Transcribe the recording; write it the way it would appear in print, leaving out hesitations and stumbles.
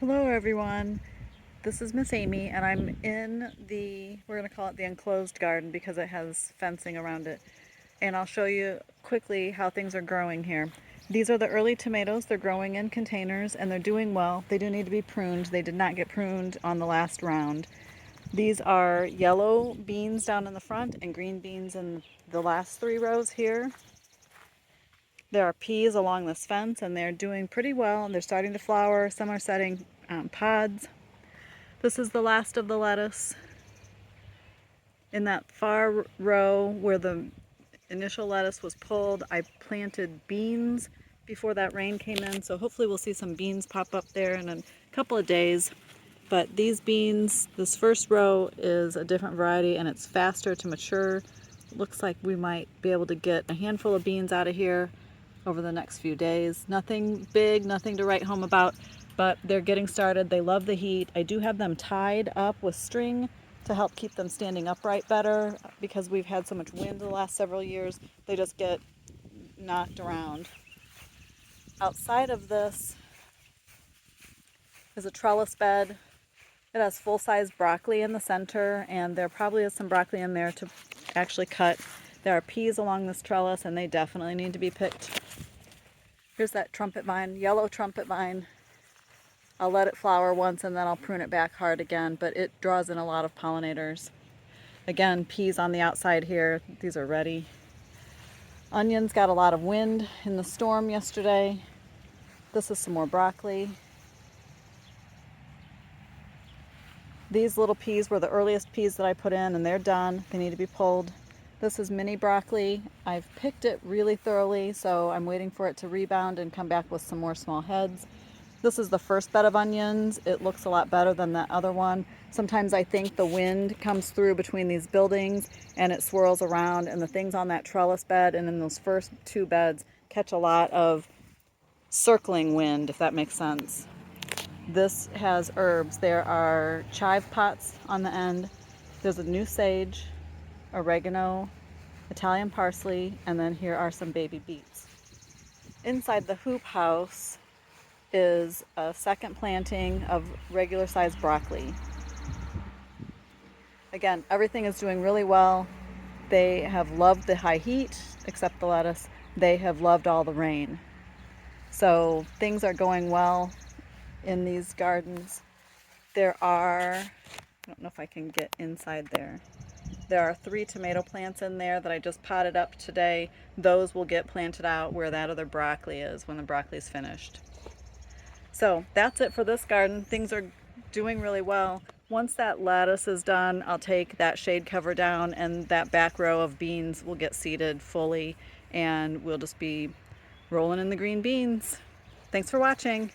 Hello everyone, this is Miss Amy and I'm in we're going to call it the enclosed garden because it has fencing around it. And I'll show you quickly how things are growing here. These are the early tomatoes. They're growing in containers and they're doing well. They do need to be pruned. They did not get pruned on the last round. These are yellow beans down in the front and green beans in the last three rows here. There are peas along this fence and they're doing pretty well and they're starting to flower. Some are setting pods. This is the last of the lettuce. In that far row where the initial lettuce was pulled, I planted beans before that rain came in, so hopefully we'll see some beans pop up there in a couple of days. But these beans, this first row is a different variety and it's faster to mature. Looks like we might be able to get a handful of beans out of here over the next few days. Nothing big, nothing to write home about, but they're getting started. They love the heat. I do have them tied up with string to help keep them standing upright better because we've had so much wind the last several years. They just get knocked around. Outside of this is a trellis bed. It has full-size broccoli in the center, and there probably is some broccoli in there to actually cut. There are peas along this trellis, and they definitely need to be picked. Here's that trumpet vine, yellow trumpet vine. I'll let it flower once and then I'll prune it back hard again, but it draws in a lot of pollinators. Again, peas on the outside here. These are ready. Onions got a lot of wind in the storm yesterday. This is some more broccoli. These little peas were the earliest peas that I put in and they're done. They need to be pulled. This is mini broccoli. I've picked it really thoroughly, so I'm waiting for it to rebound and come back with some more small heads. This is the first bed of onions. It looks a lot better than that other one. Sometimes I think the wind comes through between these buildings and it swirls around, and the things on that trellis bed and in those first two beds catch a lot of circling wind, if that makes sense. This has herbs. There are chive pots on the end. There's a new sage, oregano, Italian parsley, and then here are some baby beets. Inside the hoop house is a second planting of regular sized broccoli. Again, everything is doing really well. They have loved the high heat, except the lettuce. They have loved all the rain. So things are going well in these gardens. There are, I don't know if I can get inside there. There are 3 tomato plants in there that I just potted up today. Those will get planted out where that other broccoli is when the broccoli is finished. So that's it for this garden. Things are doing really well. Once that lettuce is done, I'll take that shade cover down and that back row of beans will get seeded fully and we'll just be rolling in the green beans. Thanks for watching.